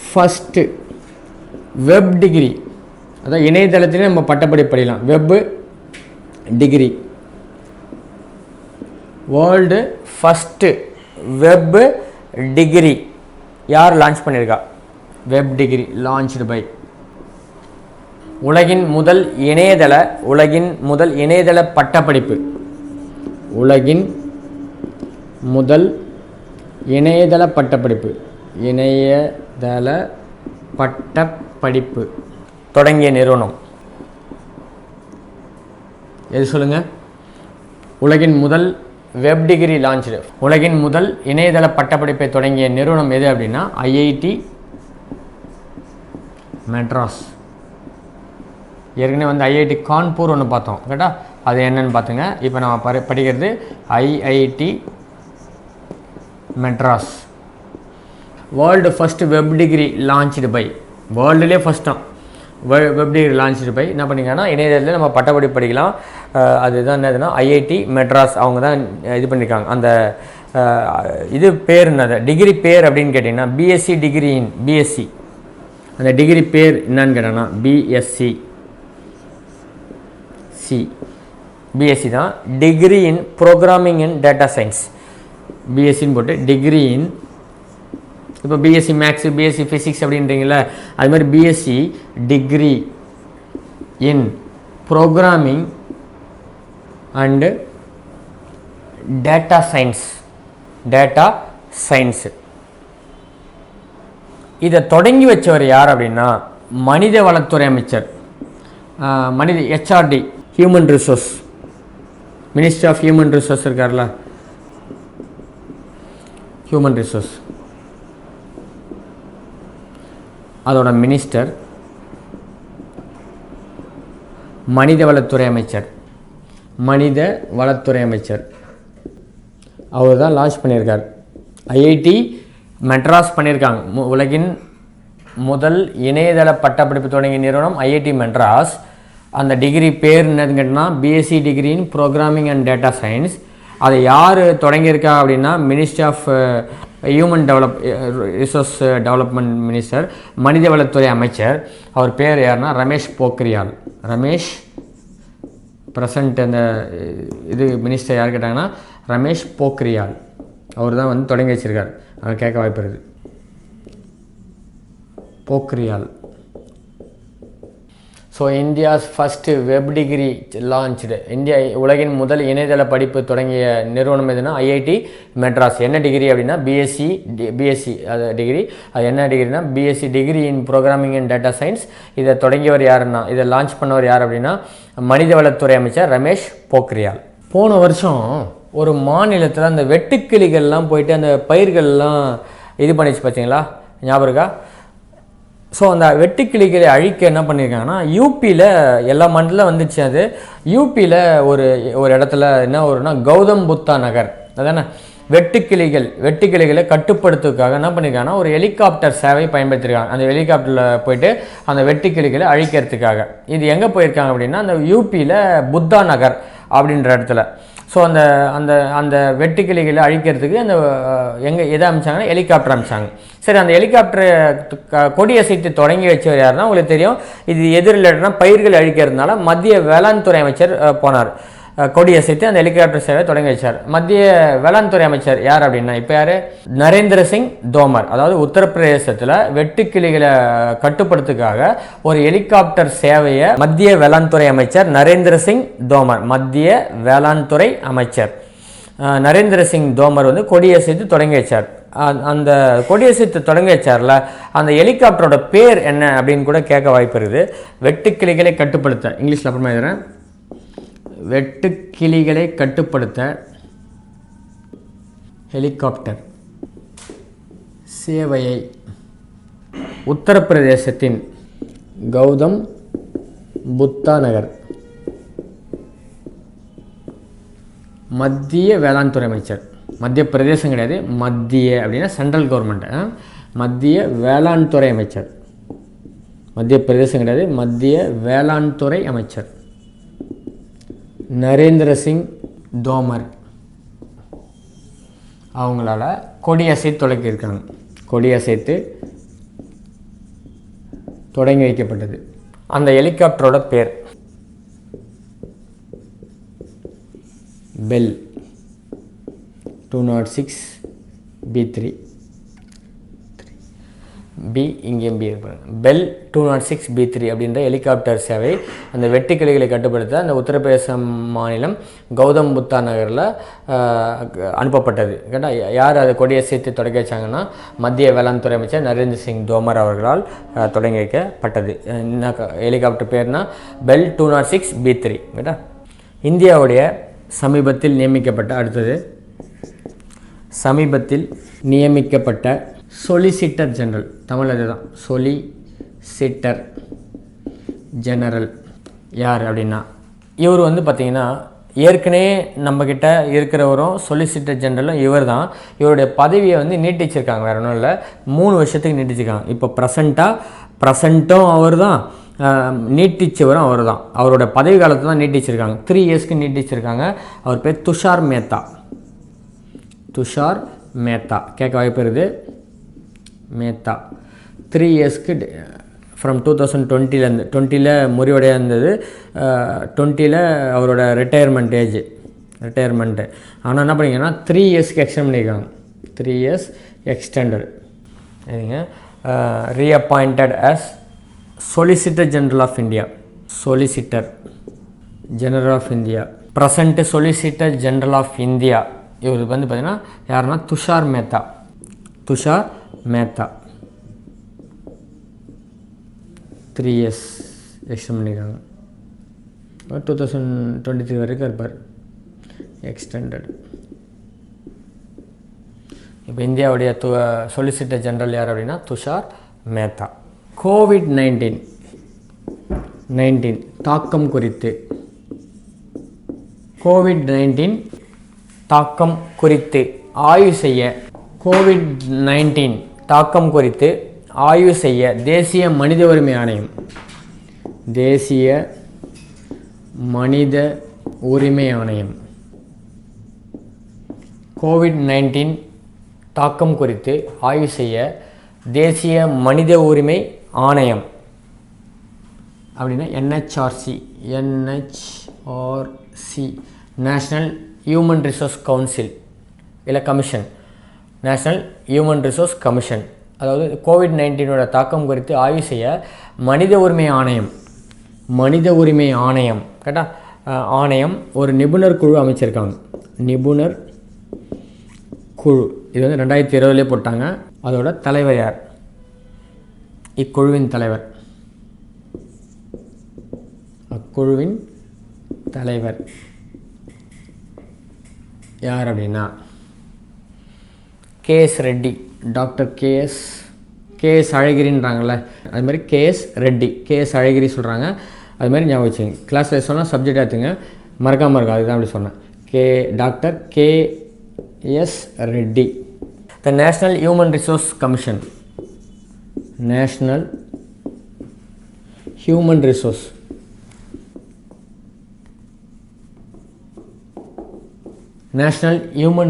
First web degree, அதான் இணையதளத்திலே நம்ம பட்டப்படி படிக்கலாம். Web degree, world first web degree யார் லான்ச் பண்ணியிருக்கா? Web degree launched by. உலகின் முதல் இணையதள பட்டப்படிப்பு, உலகின் முதல் இணையதள பட்டப்படிப்பு தொடங்கிய நிறுவனம் எது சொல்லுங்க? உலகின் முதல் வெப் டிகிரி லான்ச்சு, உலகின் முதல் இணையதள பட்டப்படிப்பை தொடங்கிய நிறுவனம் எது அப்படின்னா ஐஐடி மெட்ராஸ். ஏற்கனவே ஐஐடி கான்பூர் ஒன்று பார்த்தோம் கேட்டா, அது என்னன்னு பார்த்துங்க. இப்போ நம்ம படிக்கிறது IIT Madras. World first web degree launched by, வேர்ல்டுலேயே ஃபஸ்ட்டாக வெப் டிகிரி லான்ச்டு பை என்ன பண்ணிங்கன்னா இணையதளத்தில் நம்ம பட்டப்படி படிக்கலாம். அதுதான் என்னதுன்னா ஐஐடி மெட்ராஸ் அவங்க தான் இது பண்ணியிருக்காங்க. அந்த இது பேர் என்னது, டிகிரி பேர் அப்படின்னு கேட்டிங்கன்னா பிஎஸ்சி டிகிரி இன் பிஎஸ்சி. அந்த டிகிரி பேர் என்னன்னு கேட்டாங்கன்னா பிஎஸ்சி தான். Degree in programming in data science, பிஎஸ்சின்னு போட்டு டிகிரி இன், இப்போ பிஎஸ்சி மேக்ஸு பிஎஸ்சி ஃபிசிக்ஸ் அப்படின்றீங்கள, அது மாதிரி BSc degree in programming and data science. இதை தொடங்கி வச்சவர் யார் அப்படின்னா மனித வளத்துறை அமைச்சர், HRD, human resource, ministry of human resource இருக்கார்ல, ஹியூமன் ரிசோர்ஸ் அதோட மினிஸ்டர் மனித வளத்துறை அமைச்சர் அவர் தான் லான்ச் பண்ணியிருக்கார். ஐஐடி மெட்ராஸ் பண்ணியிருக்காங்க. உலகின் முதல் இணையதள பட்டப்படிப்பு தொடங்கிய நிறுவனம் ஐஐடி மெட்ராஸ். அந்த டிகிரி பேர் என்னதுன்னு கேட்டால் BSc degree in programming and data science. அதை யார் தொடங்கியிருக்கா அப்படின்னா ministry of human resource development minister, மனித வளத்துறை அமைச்சர். அவர் பேர் யாருன்னா ரமேஷ் போக்ரியால். ப்ரெசண்ட் அந்த இது மினிஸ்டர் யார் கேட்டாங்கன்னா ரமேஷ் போக்ரியால். அவர் தான் தொடங்கி வச்சிருக்கார். அவர் கேட்க வாய்ப்பு இருக்குது. Pokhriyal. So India's first web degree launched. உலகின் முதல் இணையதள படிப்பு தொடங்கிய நிறுவனம் எதுனா ஐஐடி மெட்ராஸ். என்ன டிகிரி அப்படின்னா பிஎஸ்சி அது டிகிரி. அது என்ன டிகிரினா BSc degree in programming and data science. இதை தொடங்கியவர் யாருன்னா, இதை லான்ச் பண்ணவர் யார் அப்படின்னா மனித வளத்துறை அமைச்சர் ரமேஷ் போக்ரியால். போன வருஷம் ஒரு மாநிலத்தில் அந்த வெட்டுக்கிளிகள்லாம் போயிட்டு அந்த பயிர்கள்லாம் இது பண்ணிச்சு பார்த்தீங்களா, ஞாபகம் இருக்கா? ஸோ அந்த வெட்டுக்கிளிகளை அழிக்க என்ன பண்ணியிருக்காங்கன்னா யூபியில் எல்லா மண்டலம் வந்துச்சு. அது யூபியில் ஒரு இடத்துல என்ன ஒருனா கௌதம் புத்தா நகர், அதானே வெட்டுக்கிளிகளை கட்டுப்படுத்துறதுக்காக என்ன பண்ணியிருக்காங்கன்னா ஒரு ஹெலிகாப்டர் சேவை பயன்படுத்தியிருக்காங்க. அந்த ஹெலிகாப்டரில் போயிட்டு அந்த வெட்டுக்கிளிகளை அழிக்கிறதுக்காக. இது எங்கே போயிருக்காங்க அப்படின்னா அந்த யூபியில் புத்தா நகர் அப்படின்ற இடத்துல. ஸோ அந்த அந்த அந்த வெட்டுக்கிளிகளை அழிக்கிறதுக்கு அந்த எதை அமைச்சாங்கன்னா ஹெலிகாப்டர் அமைச்சாங்க. சரி, அந்த ஹெலிகாப்டரை கொடியசைத்து தொடங்கி வச்சவர் யாருன்னா உங்களுக்கு தெரியும். இது எதிரில்னா பயிர்கள் அழிக்கிறதுனால மத்திய வேளாண் துறை அமைச்சர் போனார். கொடியசைத்து அந்த ஹெலிகாப்டர் சேவை தொடங்கி வச்சார். மத்திய வேளாண் துறை அமைச்சர் யார் அப்படின்னா இப்போ யார்? நரேந்திர சிங் தோமர். அதாவது உத்தரப்பிரதேசத்தில் வெட்டுக்கிளிகளை கட்டுப்படுத்துக்காக ஒரு ஹெலிகாப்டர் சேவையை மத்திய வேளாண் துறை அமைச்சர் நரேந்திர சிங் தோமர், மத்திய வேளாண் துறை அமைச்சர் நரேந்திர சிங் தோமர் கொடியசைத்து தொடங்கி வச்சார். அந்த கொடியசைத்து தொடங்கி வச்சார்ல, அந்த ஹெலிகாப்டரோட பேர் என்ன அப்படின்னு கூட கேட்க வாய்ப்பு இருக்குது. வெட்டுக்கிளிகளை கட்டுப்படுத்த, இங்கிலீஷில் அப்புறமா எழுதுறேன், வெட்டுக்கிளிகளை கட்டுப்படுத்த ஹெலிகாப்டர் சேவையை உத்தரப்பிரதேசத்தின் கௌதம் புத்தா நகர் மத்திய வேளாண் துறை அமைச்சர், மத்திய பிரதேசம் கிடையாது, மத்திய அப்படின்னா சென்ட்ரல் கவர்மெண்ட், மத்திய வேளாண் துறை அமைச்சர், மத்திய பிரதேசம் கிடையாது, மத்திய வேளாண் துறை அமைச்சர் நரேந்திர சிங் தோமர் அவங்களால கொடியசைத்து தொடங்கியிருக்காங்க. கொடியசைத்து தொடங்கி வைக்கப்பட்டது. அந்த ஹெலிகாப்டரோட பேர் பெல் 206 B3 பி இங்கேயும் பி இருப்பாங்க. பெல் 206 B3 அப்படின்ற ஹெலிகாப்டர் சேவை அந்த வெட்டுக்கிளிகளை கட்டுப்படுத்த அந்த உத்தரப்பிரதேச மாநிலம் கௌதம் புத்தா நகரில் அனுப்பப்பட்டது. கேட்டால் யார் அதை கொடியை சேர்த்து தொடங்கி வச்சாங்கன்னா மத்திய வேளாண் துறை அமைச்சர் நரேந்திர சிங் தோமர் அவர்களால் தொடங்கி வைக்கப்பட்டது. என்ன ஹெலிகாப்டர் பேர்னா பெல் 206 B3. கேட்டா இந்தியாவுடைய சமீபத்தில் நியமிக்கப்பட்ட சொலிசிட்டர் ஜெனரல், தமிழ் அதுதான் சொலிசிட்டர் ஜெனரல் யார் அப்படின்னா, இவர் பார்த்திங்கன்னா ஏற்கனவே நம்மக்கிட்ட இருக்கிறவரும் சொலிசிட்டர் ஜெனரலும் இவர் தான். இவருடைய பதவியை நீட்டிச்சிருக்காங்க, வேறு ஒன்றும் இல்லை, 3 வருஷத்துக்கு நீட்டிச்சிருக்காங்க. இப்போ ப்ரெசண்ட்டும் அவர் தான், நீட்டிச்சவரும் அவர் தான். அவரோட பதவி காலத்தை தான் நீட்டிச்சிருக்காங்க, 3 இயர்ஸ்க்கு நீட்டிச்சிருக்காங்க. அவர் பேர் துஷார் மேத்தா கேட்க வாய்ப்பு இருக்குது. மேத்தா 3 இயர்ஸ்க்கு ஃப்ரம் 2020 20ல் முறிவடைய இருந்தது. 20ல் அவரோட ரிட்டையர்மெண்ட்டு. ஆனால் என்ன பண்ணிங்கன்னா 3 இயர்ஸ்க்கு எக்ஸ்டெண்ட் பண்ணியிருக்காங்க. 3 இயர்ஸ் எக்ஸ்டெண்டட். சரிங்க. Reappointed as solicitor general of India. Present solicitor general of India இவர் பார்த்திங்கன்னா யாருன்னா துஷார் மேத்தா 3 இயர்ஸ் எக்ஸ்டெண்ட் பண்ணியிருக்காங்க. 2023 வரைக்கும் இருப்பார், எக்ஸ்டெண்டட். இப்போ இந்தியாவுடைய சொலிசிட்டர் ஜெனரல் யார் அப்படின்னா துஷார் மேத்தா. COVID-19 தாக்கம் குறித்து ஆய்வு செய்ய தேசிய மனித உரிமை ஆணையம் COVID-19 தாக்கம் குறித்து ஆய்வு செய்ய தேசிய மனித உரிமை ஆணையம் அப்படின்னா NHRC national human resource council இல்லை commission, national human resource commission. அதாவது COVID-19 தாக்கம் குறித்து ஆய்வு செய்ய மனித உரிமை ஆணையம் கேட்டால் ஆணையம் ஒரு நிபுணர் குழு அமைச்சிருக்காங்க. நிபுணர் குழு இது 2020 போட்டாங்க. அதோட தலைவர் யார்? அக்குழுவின் தலைவர் யார் அப்படின்னா KS ரெட்டி, டாக்டர் KS அழகிரின்றாங்கள்ல, அது மாதிரி KS ரெட்டி, KS அழகிரி சொல்கிறாங்க. அது மாதிரி ஞாபகம் வச்சுங்க. கிளாஸில் சொன்னால் சப்ஜெக்ட் எடுத்துங்க, மறக்காமல் இருக்கும். அதுதான் அப்படி சொன்னேன். Doctor KS Reddy. The national human resource commission, national human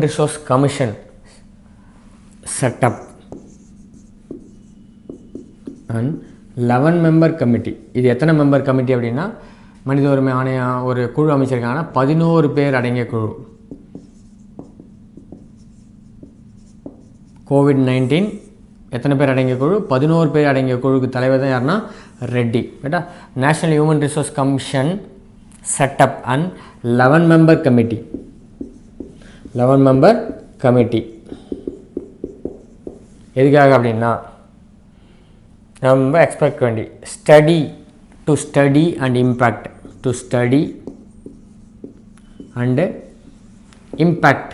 resource commission setup and 11 member committee. இது எத்தனை மெம்பர் கமிட்டி அப்படின்னா, மனித உரிமை ஆணையம் ஒரு குழு அமைச்சிருக்காங்கன்னா 11 பேர் அடங்கிய குழு. COVID-19 எத்தனை பேர் அடங்கிய குழு? 11 பேர் அடங்கிய குழுக்கு தலைவர் தான் யாருன்னா ரெட்டி. கேட்டா national human resource commission setup and 11 member committee. எதுக்காக அப்படின்னா, நம்ம எக்ஸ்பெக்ட் வேண்டி study and impact study and impact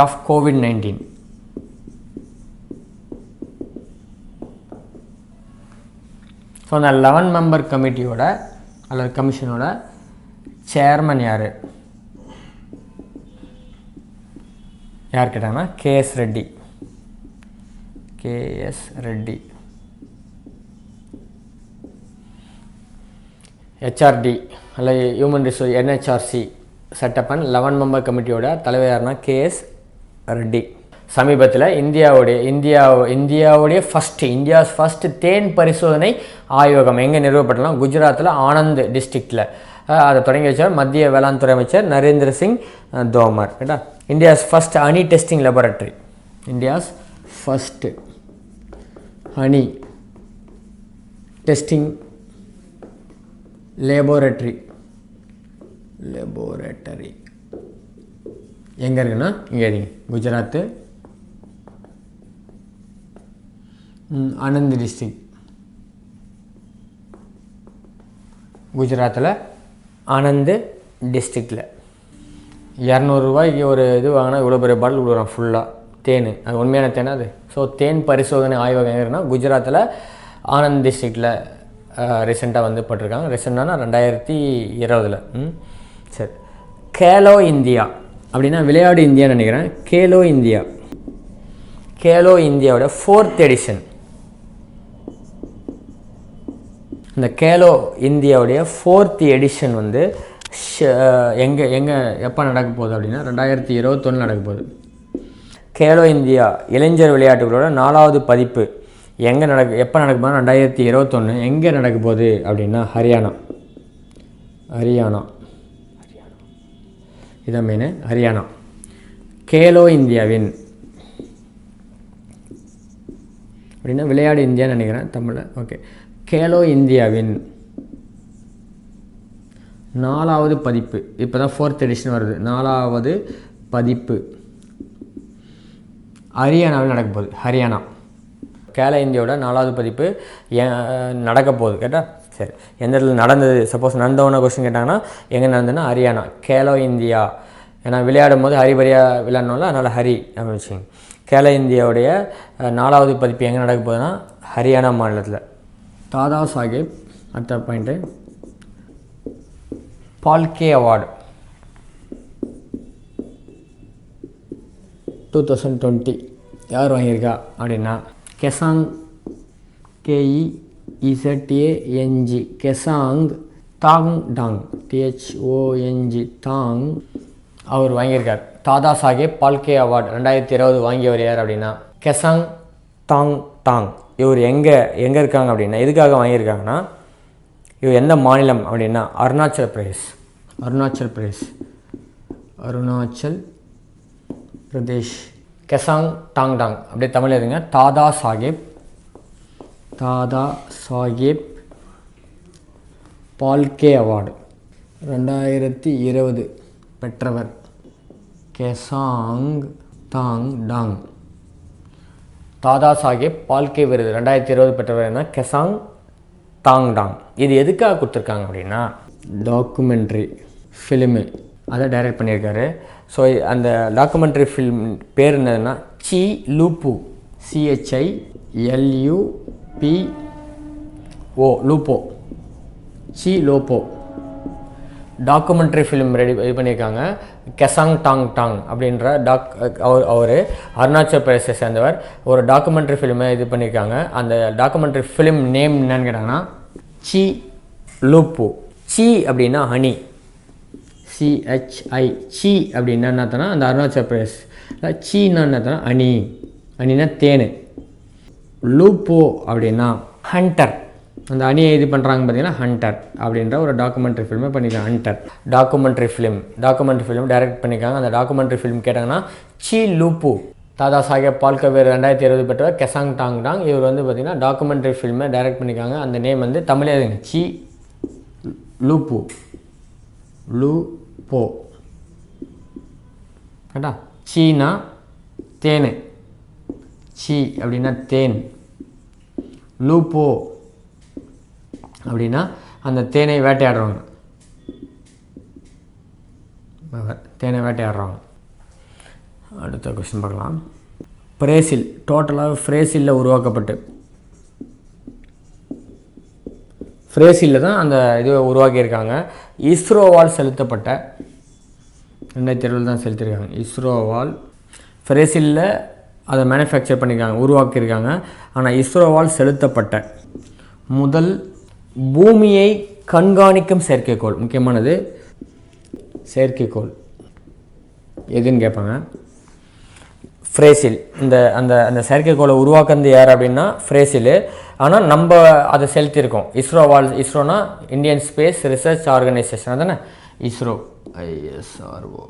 of COVID-19. So அந்த 11 மெம்பர் கமிட்டியோட அல்லது கமிஷனோட சேர்மன் யார் கேட்டாங்கன்னா KS ரெட்டி. HRD அல்லது human resource NHRC setup and 11 member கமிட்டியோட தலைவர் யாருன்னா KS ரெட்டி. சமீபத்தில் இந்தியாவுடைய ஃபஸ்ட்டு தேன் பரிசோதனை ஆய்வகம் எங்கே நிறுவப்பட்டலாம்? குஜராத்தில் ஆனந்த் டிஸ்ட்ரிக்டில் அதை தொடங்கி வச்சார் மத்திய வேளாண் துறை அமைச்சர் நரேந்திர சிங் தோமர். ரைட்டா? India's first honey testing laboratory, India's first honey testing laboratory எங்கே இருக்குன்னா இங்கே குஜராத்து ஆனந்த் டிஸ்ட்ரிக்ட், குஜராத்தில் ஆனந்த் டிஸ்ட்ரிக்டில் 200 ரூபாய்க்கு ஒரு இது வாங்கினா இவ்வளோ பெரிய பாட்டில் கொடுக்குறான் ஃபுல்லாக தேன். அது உண்மையான தேனா அது? ஸோ தேன் பரிசோதனை ஆய்வகம் எங்கே இருக்குன்னா குஜராத்தில் ஆனந்த் டிஸ்ட்ரிக்டில் ரீசெண்டாக வந்து போட்டிருக்காங்க. ரீசெண்டானா 2020. சரி, கேலோ இந்தியா அப்படின்னா விளையாடு இந்தியான்னு நினைக்கிறேன். கேலோ இந்தியாவோட 4th எடிஷன். இந்த கேலோ இந்தியாவுடைய 4th எடிஷன் வந்து எப்போ நடக்க போகுது அப்படின்னா 2021 நடக்க போகுது. கேலோ இந்தியா இளைஞர் விளையாட்டுகளோட 4வது பதிப்பு எப்போ நடக்க போகுது? 2021. எங்கே நடக்க போகுது அப்படின்னா ஹரியானா. இதான் மெயின், ஹரியானா. கேலோ இந்தியாவின் அப்படின்னா விளையாடு இந்தியான்னு நினைக்கிறேன் தமிழில். ஓகே, கேலோ இந்தியாவின் 4வது பதிப்பு. இப்போ தான் 4th எடிஷன் வருது. 4வது பதிப்பு ஹரியானாவில் நடக்க போகுது. ஹரியானா கேலோ இந்தியாவோட 4வது பதிப்பு நடக்க போகுது. கேட்டால் சரி, எந்த இடத்துல நடந்தது? சப்போஸ் நடந்தவன கொஸ்டின் கேட்டாங்கன்னா எங்கே நடந்ததுன்னா ஹரியானா. கேலோ இந்தியா ஏன்னா விளையாடும் போது ஹரிபரியாக விளையாடணும்ல, அதனால் ஹரி அப்படின்னு வச்சுங்க. கேலோ இந்தியாவுடைய 4வது பதிப்பு எங்கே நடக்க போகுதுன்னா ஹரியானா மாநிலத்தில். தாதா சாஹேப் அடுத்த பாயிண்ட்டு பால்கே அவார்டு 2020 யார் வாங்கியிருக்கா அப்படின்னா கெசாங் KEZANG கெசாங் தாங்டாங் THONG அவர் வாங்கியிருக்கார். தாதா சாஹேப் பால்கே அவார்டு 2020 வாங்கியவர் யார் அப்படின்னா கெசாங் தாங். இவர் எங்கே இருக்காங்க அப்படின்னா எதுக்காக வாங்கியிருக்காங்கன்னா இவர் எந்த மாநிலம் அப்படின்னா அருணாச்சல் பிரதேஷ். கெசாங் தாங்டாங் அப்படியே தமிழ் எதுங்க? தாதா சாஹேப் பால்கே அவார்டு 2020 பெற்றவர் கெசாங் தாங்டாங். தாதா சாஹேப் பால்கே விருது 2020 பெற்றவர் என்ன? கெசாங் தாங்டாங். இது எதுக்காக கொடுத்துருக்காங்க அப்படின்னா டாக்குமெண்ட்ரி ஃபிலிமு அதை டைரக்ட் பண்ணியிருக்காரு. ஸோ அந்த டாக்குமெண்ட்ரி ஃபிலிம் பேர் என்னதுன்னா சி லூப்போ லூப்போ சி லோப்போ டாக்குமெண்ட்ரி ஃபிலிம் இது பண்ணியிருக்காங்க. கெசாங் டாங் அப்படின்ற அவர் அருணாச்சல் பிரதேசத்தை சேர்ந்தவர். ஒரு டாக்குமெண்ட்ரி ஃபிலிமை இது பண்ணியிருக்காங்க. அந்த டாக்குமெண்ட்ரி ஃபிலிம் நேம் என்னன்னு கேட்டாங்கன்னா சி லூப்போ. சி அப்படின்னா ஹனி, CHI சி அப்படின்னா என்னத்தனா அந்த அருணாச்சல் பிரதேஷ். சீனா என்னத்தனா அணினா தேன். லூப்போ அப்படின்னா ஹண்டர். அந்த அணியை இது பண்ணுறாங்க பார்த்தீங்கன்னா ஹண்டர் அப்படின்ற ஒரு டாக்குமெண்ட்ரி ஃபிலிமை பண்ணியிருக்காங்க. ஹண்டர் டாக்குமெண்ட்ரி ஃபிலிம் டைரக்ட் பண்ணியிருக்காங்க. அந்த டாக்குமெண்ட்ரி ஃபிலிம் கேட்டாங்கன்னா சி லூப்பு. தாதா சாஹேப் பால்கே விருது 2020 பெற்றவர் கெசாங் டாங்டாங். இவர் வந்து பார்த்திங்கன்னா டாக்குமெண்ட்ரி ஃபிலிமை டைரக்ட் பண்ணியிருக்காங்க. அந்த நேம் வந்து தமிழே இருக்குங்க சி லூப்போ கேட்டா. சீனா தேன், சி அப்படின்னா தேன், லூப்போ அப்படின்னா அந்த தேனை வேட்டையாடுறவங்க. அடுத்த கொஸ்டின் பார்க்கலாம். பிரேசில் டோட்டலாக பிரேசிலில் உருவாக்கப்பட்டு பிரேசிலில் தான் அந்த இது உருவாக்கியிருக்காங்க. இஸ்ரோவால் செலுத்தப்பட்ட 2020 தான் செலுத்தியிருக்காங்க. இஸ்ரோவால் பிரேசிலில் அதை மேனுஃபேக்சர் பண்ணியிருக்காங்க, உருவாக்கியிருக்காங்க. ஆனால் இஸ்ரோவால் செலுத்தப்பட்ட முதல் பூமியை கண்காணிக்கும் செயற்கைக்கோள். முக்கியமானது செயற்கைக்கோள் எதுன்னு கேட்பாங்க. ஃப்ரேசில். இந்த அந்த அந்த செயற்கைக்கோளை உருவாக்குறது யார் அப்படின்னா ஃப்ரேசில். ஆனால் நம்ம அதை செலுத்தியிருக்கோம். இஸ்ரோனா இந்தியன் ஸ்பேஸ் ரிசர்ச் ஆர்கனைசேஷன் தானே இஸ்ரோ, ISRO.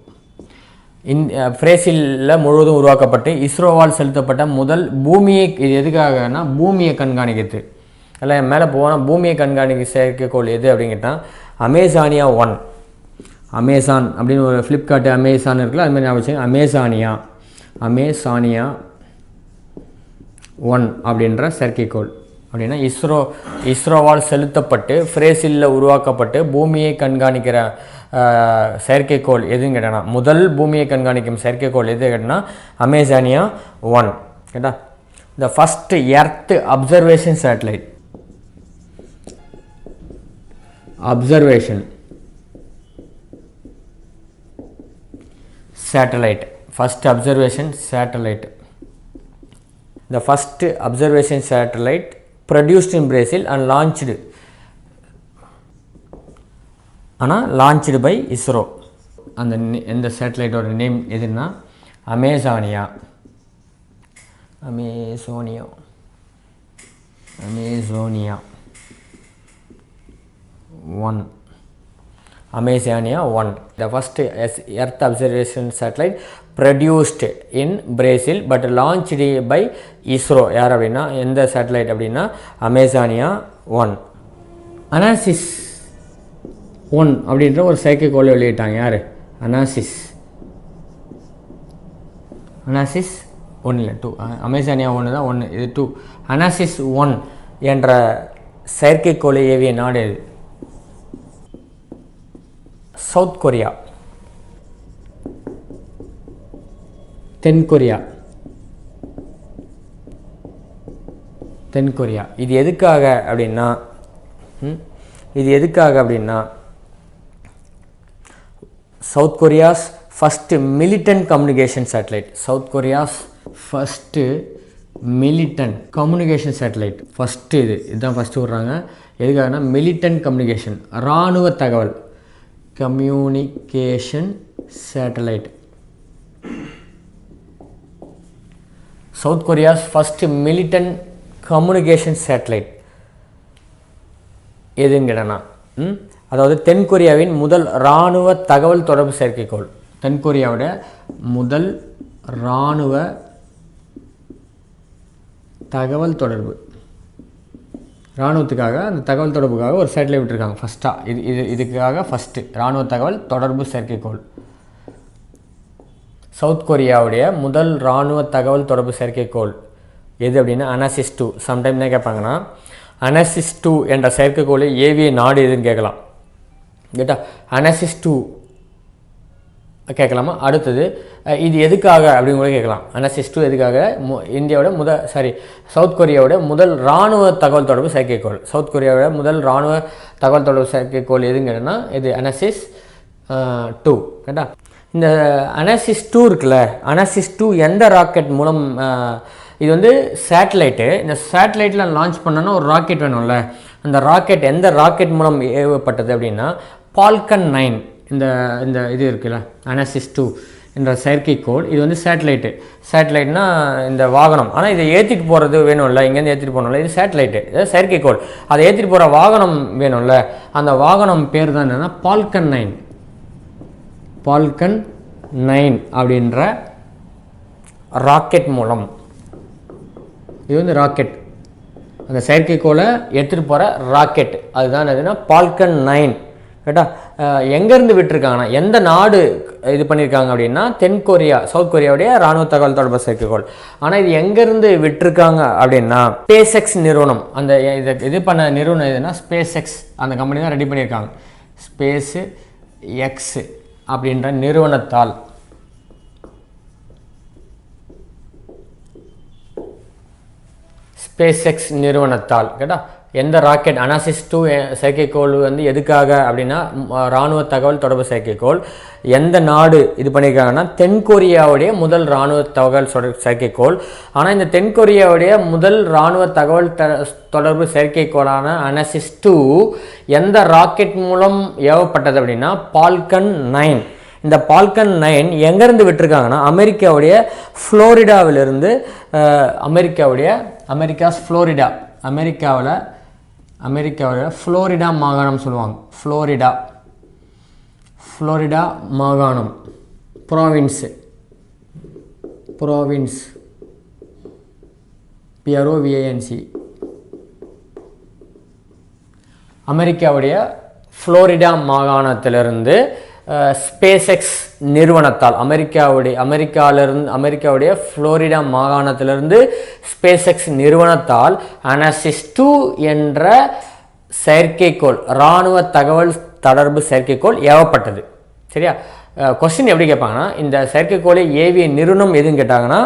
ஃப்ரேசிலில் முழுவதும் உருவாக்கப்பட்டு இஸ்ரோவால் செலுத்தப்பட்ட முதல் பூமியை, இது எதுக்காகனா பூமியை கண்காணிக்கிறது. இல்லை மேலே போனால் பூமியை கண்காணிக்க செயற்கைக்கோள் எது அப்படின்னு கேட்டால் அமேசானியா 1. அமேசான் அப்படின்னு ஒரு ஃப்ளிப்கார்ட்டு அமேசான் இருக்குல்ல, அதுமாதிரி நான் வச்சு அமேசானியா 1 அப்படின்ற செயற்கைக்கோள் அப்படின்னா இஸ்ரோவால் செலுத்தப்பட்டு ஃப்ரேசிலில் உருவாக்கப்பட்டு பூமியை கண்காணிக்கிற செயற்கைக்கோள் எதுன்னு கேட்டேன்னா முதல் பூமியை கண்காணிக்கும் செயற்கைக்கோள் எது கேட்டனா அமேசானியா 1. கேட்டா the first earth observation satellite. First observation satellite. The first observation satellite produced in Brazil and launched by ISRO. And the satellite or name எதுன்னா Amazonia 1. Amesania 1, the first Earth observation satellite produced in Brazil but launched by ISRO. யார் அப்படின்னா எந்த satellite அப்படின்னா Amazonia 1. அனாசிஸ் 1 அப்படின்ற ஒரு செயற்கைக்கோளை வெளியிட்டாங்க. யார்? அனாசிஸ் 1 இல்லை 2. அமேசானியா 1 தான் 1, இது 2. அனாசிஸ் 1 என்ற செயற்கைக்கோளை ஏவிய நாடு எது? சவுத் கொரியா, தென்கொரியா. இது எதுக்காக அப்படின்னா South Korea's first militant communication satellite. South Korea's first militant communication satellite. First இதுதான் ஃபஸ்ட்டு விட்றாங்க. எதுக்காகனா மிலிட்டன்ட் கம்யூனிகேஷன், இராணுவ தகவல் communication satellite. South Korea's first militant communication satellite எதுன்னு கேட்டனா அதாவது தென்கொரியாவின் முதல் இராணுவ தகவல் தொடர்பு செயற்கைக்கோள். தென்கொரியாவுடைய முதல் இராணுவ தகவல் தொடர்பு, இராணுவத்துக்காக அந்த தகவல் தொடர்புக்காக ஒரு சேட்டலைட் விட்டுருக்காங்க ஃபஸ்ட்டாக. இதுக்காக ஃபஸ்ட்டு இராணுவ தகவல் தொடர்பு செயற்கைக்கோள். சவுத் கொரியாவுடைய முதல் இராணுவ தகவல் தொடர்பு செயற்கைக்கோள் எது அப்படின்னா அனாசிஸ் 2. சம்டைம் என்ன கேட்பாங்கன்னா அனாசிஸ் 2 என்ற செயற்கைக்கோளை ஏவிய நாடு எதுன்னு கேட்கலாம். கேட்டா அனாசிஸ் 2 கேட்கலாமா? அடுத்தது இது எதுக்காக அப்படின்னு கூட கேட்கலாம். அனாசிஸ் 2 எதுக்காக? இந்தியாவோட சவுத் கொரியாவோட முதல் இராணுவ தகவல் தொடர்பு செயற்கைக்கோள். சவுத் கொரியாவோட முதல் இராணுவ தகவல் தொடர்பு செயற்கைக்கோள் எதுன்னு கேட்டோன்னா இது அனாசிஸ் 2. கேட்டா இந்த அனாசிஸ் 2 இருக்குல்ல, அனாசிஸ் 2 எந்த ராக்கெட் மூலம், இது வந்து சேட்டலைட்டு. இந்த சேட்டலைட்டில் லான்ச் பண்ணோன்னா ஒரு ராக்கெட் வேணும்ல, அந்த ராக்கெட் எந்த ராக்கெட் மூலம் ஏவப்பட்டது அப்படின்னா ஃபால்கன் 9. இந்த இது இருக்குல்ல அனாசிஸ் 2 என்ற செயற்கைக்கோள். இது வந்து சேட்டலைட்னா இந்த வாகனம். ஆனால் இதை ஏற்றிட்டு போகிறது வேணும்ல, இங்கேருந்து ஏற்றிட்டு போகணும்ல, இது சேட்டலைட்டு, இது செயற்கைக்கோள். அதை ஏற்றிட்டு போகிற வாகனம் வேணும்ல, அந்த வாகனம் பேர் தான் என்னென்னா ஃபால்கன் 9 அப்படின்ற ராக்கெட் மூலம். இது வந்து ராக்கெட், அந்த செயற்கைக்கோளை எடுத்துகிட்டு போகிற ராக்கெட், அதுதான் எதுனா ஃபால்கன் 9. கேட்டா எங்கேருந்து விட்டுருக்காங்கன்னா எந்த நாடு இது பண்ணியிருக்காங்க அப்படின்னா தென்கொரியா, சவுத் கொரியாவுடைய இராணுவ தகவல் தொடர்பு செயற்கைக்கோள். ஆனால் இது எங்கேருந்து விட்டுருக்காங்க அப்படின்னா ஸ்பேஸ் எக்ஸ் நிறுவனம். அந்த இது பண்ண நிறுவனம் எதுனா ஸ்பேஸ் எக்ஸ், அந்த கம்பெனி தான் ரெடி பண்ணியிருக்காங்க. ஸ்பேஸ் எக்ஸ் அப்படின்ற நிறுவனத்தால் கேட்டா எந்த ராக்கெட் அனாசிஸ் 2 செயற்கைக்கோள் வந்து எதுக்காக அப்படின்னா இராணுவ தகவல் தொடர்பு செயற்கைக்கோள். எந்த நாடு இது பண்ணியிருக்காங்கன்னா தென்கொரியாவுடைய முதல் இராணுவ தகவல் செயற்கைக்கோள். ஆனால் இந்த தென்கொரியாவுடைய முதல் இராணுவ தகவல் தொடர்பு செயற்கைக்கோளான அனாசிஸ் 2 எந்த ராக்கெட் மூலம் ஏவப்பட்டது அப்படின்னா ஃபால்கன் 9. இந்த பால்கன் 9 எங்கேருந்து விட்டுருக்காங்கன்னா அமெரிக்காவுடைய ஃப்ளோரிடாவிலிருந்து அமெரிக்காஸ் அமெரிக்காவில் ஃப்ளோரிடா மாகாணம் சொல்லுவாங்க. ஃப்ளோரிடா மாகாணம் ப்ராவின்ஸ் PROVINC அமெரிக்காவுடைய ஃப்ளோரிடா மாகாணத்திலிருந்து ஸ்பேஸ் எக்ஸ் நிறுவனத்தால் அமெரிக்காவுடைய ஃப்ளோரிடா மாகாணத்திலிருந்து ஸ்பேஸ் எக்ஸ் நிறுவனத்தால் அனாசிஸ் 2 என்ற செயற்கைக்கோள் இராணுவ தகவல் தொடர்பு செயற்கைக்கோள் ஏவப்பட்டது. சரியா? கொஸ்டின் எப்படி கேட்பாங்கன்னா, இந்த செயற்கைக்கோளை ஏவிய நிறுவனம் எதுன்னு கேட்டாங்கன்னா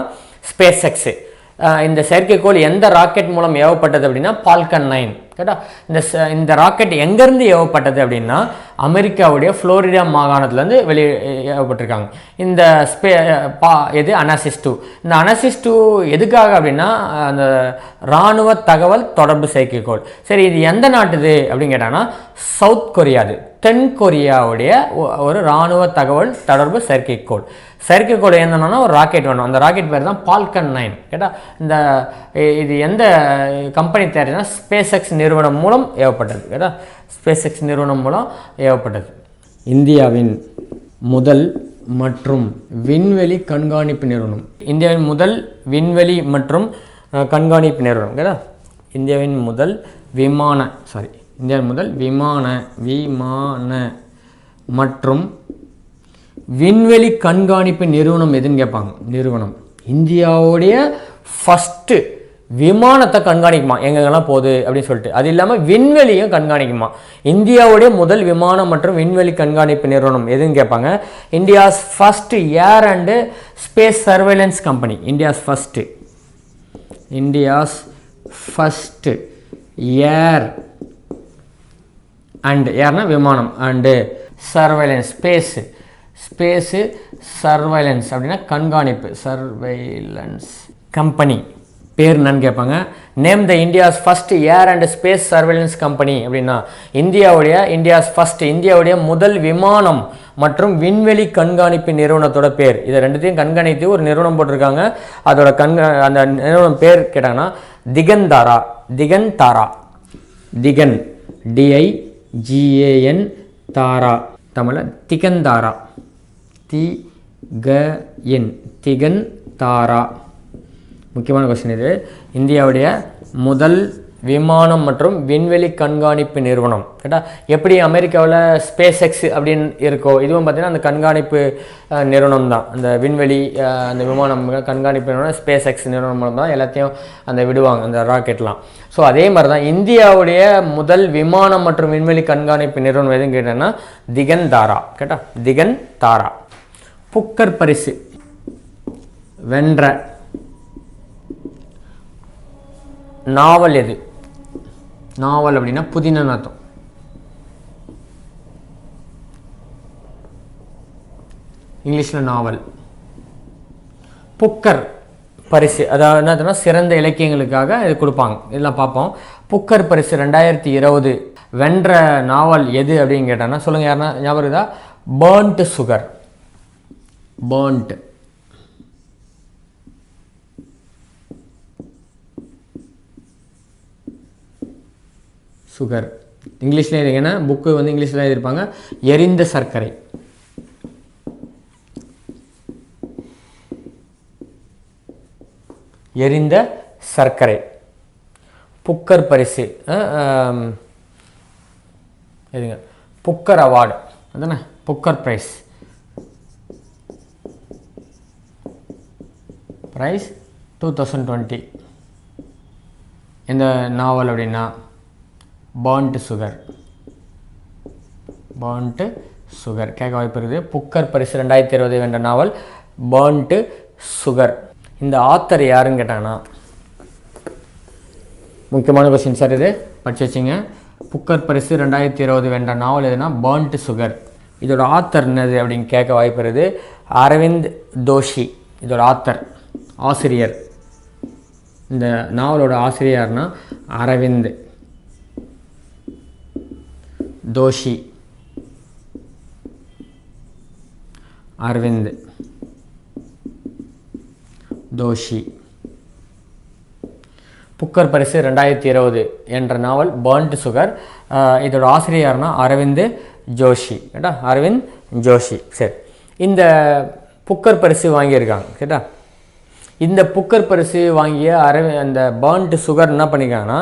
ஸ்பேஸ் எக்ஸு. இந்த செயற்கைக்கோள் எந்த ராக்கெட் மூலம் ஏவப்பட்டது அப்படின்னா பால்கன் 9. கேட்டா இந்த ராக்கெட் எங்கேருந்து ஏவப்பட்டது அப்படின்னா அமெரிக்காவுடைய ஃப்ளோரிடா மாகாணத்துலேருந்து வெளியே ஏவப்பட்டிருக்காங்க. இந்த எது அனாசிஸ் 2. இந்த அனாசிஸ் 2 எதுக்காக அப்படின்னா அந்த இராணுவ தகவல் தொடர்பு செயற்கைக்கோள். சரி, இது எந்த நாட்டுது அப்படின்னு கேட்டாங்கன்னா சவுத் கொரியாது, தென் கொரியாவுடைய ஒரு இராணுவ தகவல் தொடர்பு செயற்கைக்கோள் என்னன்னா ஒரு ராக்கெட் வேணும். அந்த ராக்கெட் பேர் தான் பால்கன் 9. கேட்டால் இது எந்த கம்பெனி தயாரினா ஸ்பேஸ் எக்ஸ் நிறுவனம் மூலம் ஏவப்பட்டது. கேட்டால் ஸ்பேஸ் எக்ஸ் நிறுவனம் மூலம் ஏவப்பட்டது. இந்தியாவின் முதல் மற்றும் விண்வெளி கண்காணிப்பு நிறுவனம். இந்தியாவின் முதல் விண்வெளி மற்றும் கண்காணிப்பு நிறுவனம். கேட்டா இந்தியாவின் முதல் விமான மற்றும் விண்வெளி கண்காணிப்பு நிறுவனம் எதுன்னு கேட்பாங்க. இந்தியாவுடைய ஃபஸ்ட்டு விமானத்தை கண்காணிக்குமா, எங்கெங்கெல்லாம் போகுது அப்படின்னு சொல்லிட்டு. அது இல்லாமல் விண்வெளியும் கண்காணிக்குமா. இந்தியாவுடைய முதல் விமானம் மற்றும் விண்வெளி கண்காணிப்பு நிறுவனம் எதுன்னு கேட்பாங்க. India's first air and space surveillance company. India's first air and ஏர்னா விமானம் அண்டு சர்வேலன்ஸ் ஸ்பேஸு சர்வைலன்ஸ் அப்படின்னா கண்காணிப்பு, சர்வைலன்ஸ் கம்பெனி பேர் என்னன்னு கேட்பாங்க. Name the India's first air and space surveillance company அப்படின்னா இந்தியாவுடைய முதல் விமானம் மற்றும் விண்வெளி கண்காணிப்பு நிறுவனத்தோட பேர். இதை ரெண்டுத்தையும் கண்காணித்து ஒரு நிறுவனம் போட்டிருக்காங்க. அதோட அந்த நிறுவனம் பேர் கேட்டாங்கன்னா திகந்தாரா. DIGAN தாரா, தமிழில் திகந்தாரா. திகந்தாரா. முக்கியமான கொஸ்டின் இது. இந்தியாவுடைய முதல் விமானம் மற்றும் விண்வெளி கண்காணிப்பு நிறுவனம். கேட்டால் எப்படி அமெரிக்காவில் ஸ்பேஸ் எக்ஸ் அப்படின்னு இருக்கோ, இதுவும் பார்த்தீங்கன்னா அந்த கண்காணிப்பு நிறுவனம் தான். அந்த விண்வெளி அந்த விமானம் கண்காணிப்பு நிறுவனம் ஸ்பேஸ் எக்ஸ் நிறுவனம் மூலம் தான் எல்லாத்தையும் அந்த விடுவாங்க, அந்த ராக்கெட்லாம். ஸோ அதே மாதிரி தான் இந்தியாவுடைய முதல் விமானம் மற்றும் விண்வெளி கண்காணிப்பு நிறுவனம் எதுன்னு கேட்டேன்னா திகந்தாரா. திகந்தாரா. புக்கர் பரிசு வென்ற நாவல் எது? நாவல் அப்படின்னா புதின அர்த்தம். இங்கிலீஷில் நாவல். புக்கர் பரிசு அதாவது என்னதுன்னா சிறந்த இலக்கியங்களுக்காக இது கொடுப்பாங்க. இதெல்லாம் பார்ப்போம். புக்கர் பரிசு 2020 வென்ற நாவல் எது அப்படின்னு கேட்டாங்கன்னா சொல்லுங்கள், யாருன்னா ஞாபகம் இருக்குதா? Burnt sugar. இங்கிலீஷில் எழுதிங்கன்னா புக்கு வந்து இங்கிலீஷில் எழுதியிருப்பாங்க. எரிந்த சர்க்கரை. புக்கர் பரிசு எதுங்க? புக்கர் அவார்டு அதானே, புக்கர் ப்ரைஸ் 2020. இந்த நாவல் அப்படின்னா பர்ன்ட் சுகர் கேட்க வாய்ப்பு இருக்குது. புக்கர் பரிசு 2020 வென்ற நாவல் பர்ன்ட் சுகர். இந்த ஆத்தர் யாருன்னு கேட்டாங்கன்னா முக்கியமான கொஸ்டின் சார், இது படிச்சு வச்சுங்க. புக்கர் பரிசு 2020 வென்ற நாவல் எதுனா பர்ன்ட் சுகர். இதோட ஆத்தர் என்னது அப்படின்னு கேட்க வாய்ப்பு இருக்குது. அரவிந்த் தோஷி இதோட ஆசிரியர். இந்த நாவலோட ஆசிரியர்னா அரவிந்த் தோஷி. அரவிந்த் ஜோஷி. புக்கர் பரிசு 2020 என்ற நாவல் பர்ன்ட் சுகர். இதோட ஆசிரியர்னா அரவிந்த் ஜோஷி. கேட்டா அரவிந்த் ஜோஷி. சரி, இந்த புக்கர் பரிசு வாங்கியிருக்காங்க. கேட்டா இந்த புக்கர் பரிசு வாங்கிய அந்த பர்ன்ட் சுகர் என்ன பண்ணியிருக்காங்கன்னா,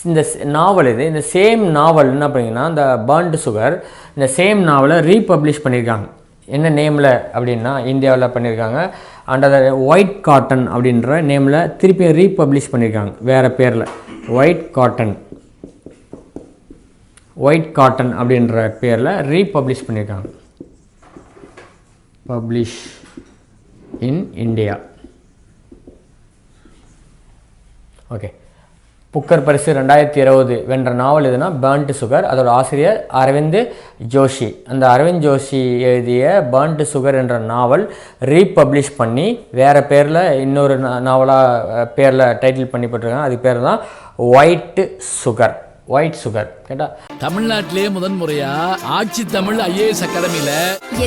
இந்த நாவல் இந்த சேம் நாவல் என்ன பண்ணிங்கன்னா, இந்த பர்ன்ட் சுகர் இந்த சேம் நாவலை ரீபப்ளிஷ் பண்ணியிருக்காங்க. என்ன நேமில் அப்படின்னா இந்தியாவில் பண்ணியிருக்காங்க. அண்ட் ஒயிட் காட்டன் அப்படின்ற நேமில் திருப்பி ரீபப்ளிஷ் பண்ணியிருக்காங்க வேறு பேரில். ஒயிட் காட்டன் அப்படின்ற பேரில் ரீபப்ளிஷ் பண்ணியிருக்காங்க. Publish in India. Okay, Booker பரிசு 2020 வென்ற நாவல் எதுனா பர்ன்ட் சுகர். அதோட ஆசிரியர் அரவிந்த் ஜோஷி. அந்த அரவிந்த் ஜோஷி எழுதிய பர்ன்ட் சுகர் என்ற நாவல் ரீபப்ளிஷ் பண்ணி வேறு பேரில் இன்னொரு நாவலாக பேரில் டைட்டில் பண்ணி போட்டிருக்காங்க. அதுக்கு பேர் தான் ஒயிட் சுகர். கேட்டா தமிழ்நாட்டிலே முதன்முறையா ஆட்சி தமிழ் IAS அகாடமியில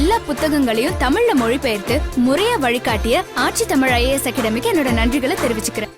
எல்லா புத்தகங்களையும் தமிழ்ல மொழிபெயர்த்து முறையா வழிகாட்டிய ஆட்சி தமிழ் IAS அகாடமிக்கு என்னோட நன்றிகளை தெரிவிச்சுக்கிறேன்.